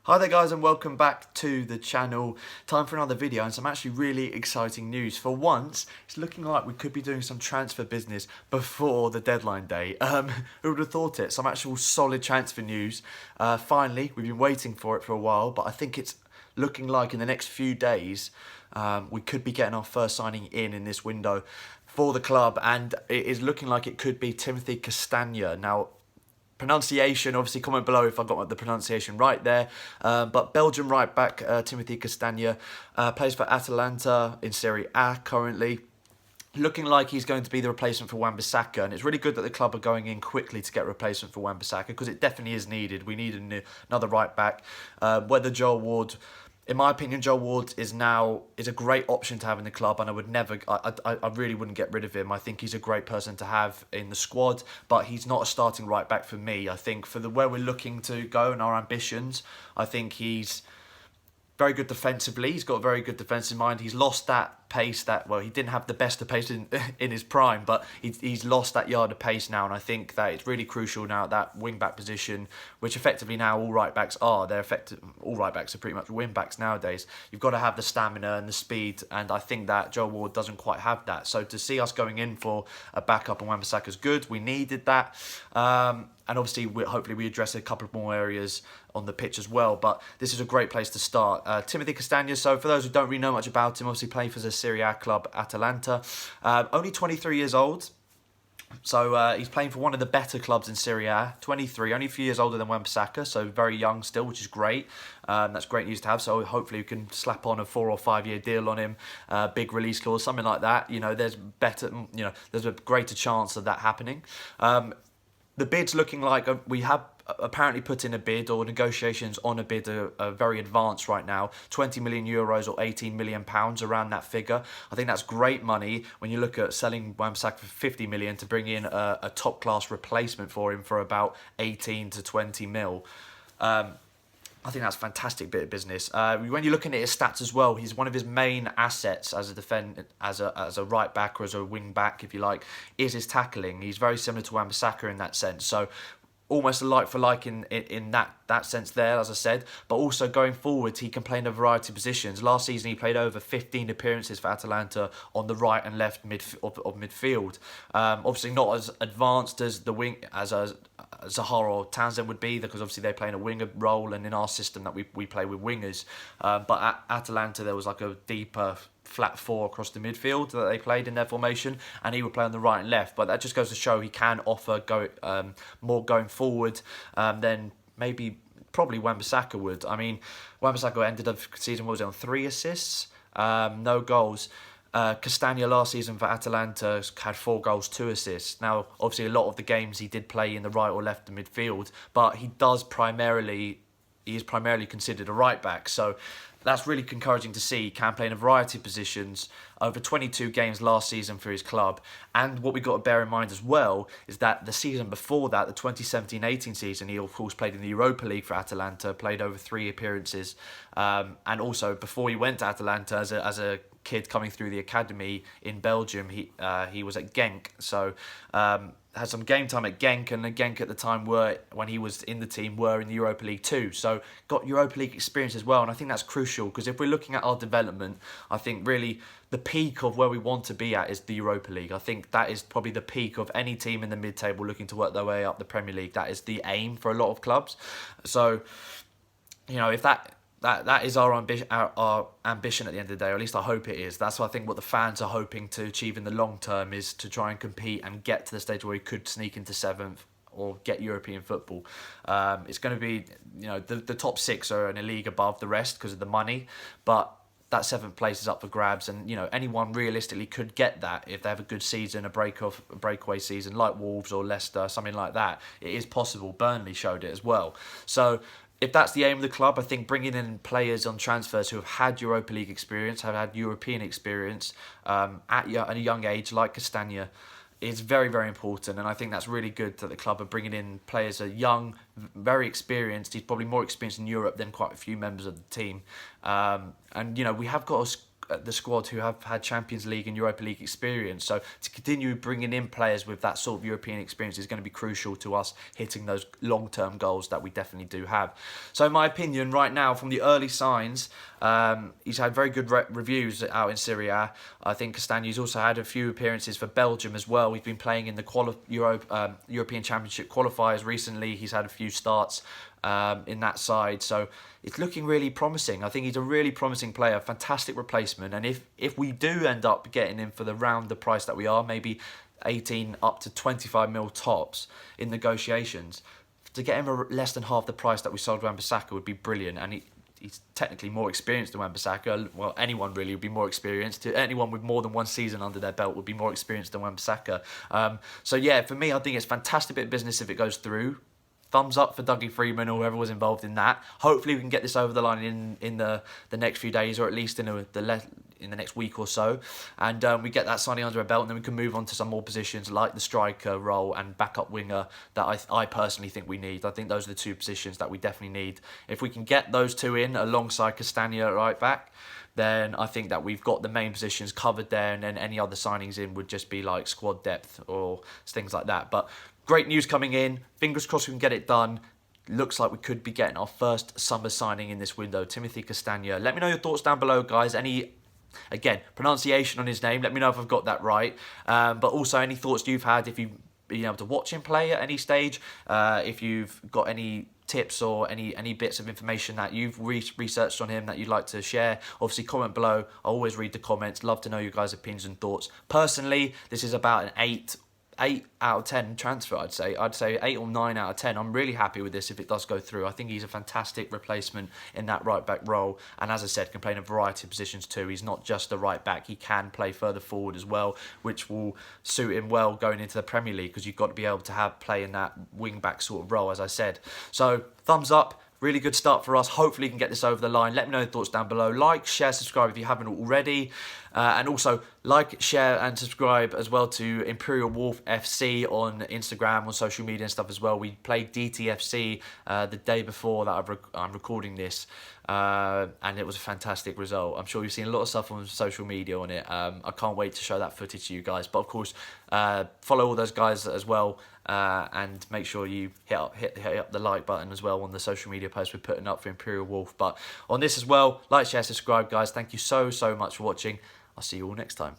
Hi there guys and welcome back to the channel. Time for another video and some actually really exciting news. For once, it's looking like we could be doing some transfer business before the deadline day. Who would have thought it? Some actual solid transfer news. Finally, we've been waiting for it for a while, but I think it's looking like in the next few days we could be getting our first signing in this window for the club, and it is looking like it could be Timothy Castagne. Now, pronunciation, obviously comment below if I got the pronunciation right there. But Belgian right back Timothy Castagne plays for Atalanta in Serie A currently. Looking like he's going to be the replacement for Wan-Bissaka, and it's really good that the club are going in quickly to get a replacement for Wan-Bissaka because it definitely is needed. We need another right back. Whether Joel Ward, in my opinion, Joel Ward is a great option to have in the club, and I really wouldn't get rid of him. I think he's a great person to have in the squad, but he's not a starting right back for me. I think for where we're looking to go and our ambitions, I think he's very good defensively. He's got a very good defensive mind. He's lost that pace he didn't have the best of pace in his prime, but he's lost that yard of pace now, and I think that it's really crucial now, that wing back position, which effectively now all right backs are. All right backs are pretty much wing backs nowadays. You've got to have the stamina and the speed, and I think that Joel Ward doesn't quite have that. So to see us going in for a backup on Wan-Bissaka is good. We needed that. And obviously, hopefully we address a couple of more areas on the pitch as well. But this is a great place to start. Timothy Castagne, so for those who don't really know much about him, obviously playing for the Serie A club Atalanta. Only 23 years old. So he's playing for one of the better clubs in Serie A. 23, only a few years older than Wan-Bissaka, so very young still, which is great. That's great news to have. So hopefully we can slap on a 4 or 5 year deal on him, big release clause, something like that. There's a greater chance of that happening. The bid's looking like we have apparently put in a bid, or negotiations on a bid are very advanced right now. 20 million euros or 18 million pounds, around that figure. I think that's great money when you look at selling Wan-Bissaka for 50 million to bring in a top class replacement for him for about 18 to 20 mil. I think that's a fantastic bit of business. When you're looking at his stats as well, he's one of his main assets as a right back, or as a wing back, if you like, is his tackling. He's very similar to Wan-Bissaka in that sense. So almost a like for like in that sense there, as I said. But also going forward, he can play in a variety of positions. Last season, he played over 15 appearances for Atalanta on the right and left of midfield. Obviously not as advanced as the wing as Zahara or Townsend would be, because obviously they play in a winger role, and in our system that we play with wingers. But at Atalanta, there was like a deeper flat four across the midfield that they played in their formation, and he would play on the right and left. But that just goes to show he can offer more going forward than probably Wan-Bissaka would. I mean, Wan-Bissaka ended the season, on 3 assists, no goals. Castagne last season for Atalanta had 4 goals, 2 assists. Now, obviously, a lot of the games he did play in the right or left of midfield, but he is primarily considered a right back. So that's really encouraging to see. He can play in a variety of positions, over 22 games last season for his club. And what we've got to bear in mind as well is that the season before that, the 2017-18 season, he of course played in the Europa League for Atalanta, played over 3 appearances. And also before he went to Atalanta as a kid coming through the academy in Belgium, he was at Genk. So had some game time at Genk, and Genk at the time when he was in the team, were in the Europa League too. So got Europa League experience as well, and I think that's crucial, because if we're looking at our development, I think really the peak of where we want to be at is the Europa League. I think that is probably the peak of any team in the mid-table looking to work their way up the Premier League. That is the aim for a lot of clubs. So, if that is our ambition at the end of the day, or at least I hope it is. That's what I think what the fans are hoping to achieve in the long term, is to try and compete and get to the stage where we could sneak into 7th or get European football. It's going to be, the top 6 are in a league above the rest because of the money, but that 7th place is up for grabs, and anyone realistically could get that if they have a good season, a breakaway season like Wolves or Leicester, something like that. It is possible. Burnley showed it as well. So if that's the aim of the club, I think bringing in players on transfers who have had Europa League experience, have had European experience at a young age, like Castagne, is very, very important. And I think that's really good that the club are bringing in players who are young, very experienced. He's probably more experienced in Europe than quite a few members of the team. And we have got the squad who have had Champions League and Europa League experience. So to continue bringing in players with that sort of European experience is going to be crucial to us hitting those long-term goals that we definitely do have. So in my opinion, right now, from the early signs, he's had very good reviews out in Serie A. I think Castagne's also had a few appearances for Belgium as well. We've been playing in the European Championship qualifiers recently. He's had a few starts in that side, so it's looking really promising. I think he's a really promising player, fantastic replacement, and if we do end up getting him for the price that we are, maybe 18 up to 25 mil tops in negotiations, to get him less than half the price that we sold Wan-Bissaka would be brilliant. And he's technically more experienced than Wan-Bissaka. Well, anyone really would be more experienced. Anyone with more than one season under their belt would be more experienced than Wan-Bissaka. So yeah, for me, I think it's a fantastic bit of business if it goes through. Thumbs up for Dougie Freeman or whoever was involved in that. Hopefully we can get this over the line in the next few days, or at least in the next week or so, and we get that signing under our belt, and then we can move on to some more positions like the striker role and backup winger that I personally think we need. I think those are the two positions that we definitely need. If we can get those two in alongside Castagne at right back, then I think that we've got the main positions covered there, and then any other signings in would just be like squad depth or things like that. But great news coming in. Fingers crossed we can get it done. Looks like we could be getting our first summer signing in this window, Timothy Castagne. Let me know your thoughts down below, guys. Again, pronunciation on his name, let me know if I've got that right. But also any thoughts you've had, if you've been able to watch him play at any stage, if you've got any tips or any bits of information that you've researched on him that you'd like to share, obviously comment below. I always read the comments. Love to know your guys' opinions and thoughts. Personally, this is about an 8 out of 10 transfer. I'd say 8 or 9 out of 10. I'm really happy with this if it does go through. I think he's a fantastic replacement in that right back role, and as I said, can play in a variety of positions too. He's not just a right back, he can play further forward as well, which will suit him well going into the Premier League, because you've got to be able to play in that wing back sort of role, as I said. So thumbs up. Really good start for us. Hopefully you can get this over the line. Let me know your thoughts down below. Like, share, subscribe if you haven't already. And also like, share and subscribe as well to Imperial Wharf FC on Instagram, on social media and stuff as well. We played DTFC the day before that I'm recording this. And it was a fantastic result. I'm sure you've seen a lot of stuff on social media on it. I can't wait to show that footage to you guys. But of course, follow all those guys as well. And make sure you hit up the like button as well on the social media posts we're putting up for Imperial Wolf. But on this as well, like, share, subscribe, guys. Thank you so much for watching. I'll see you all next time.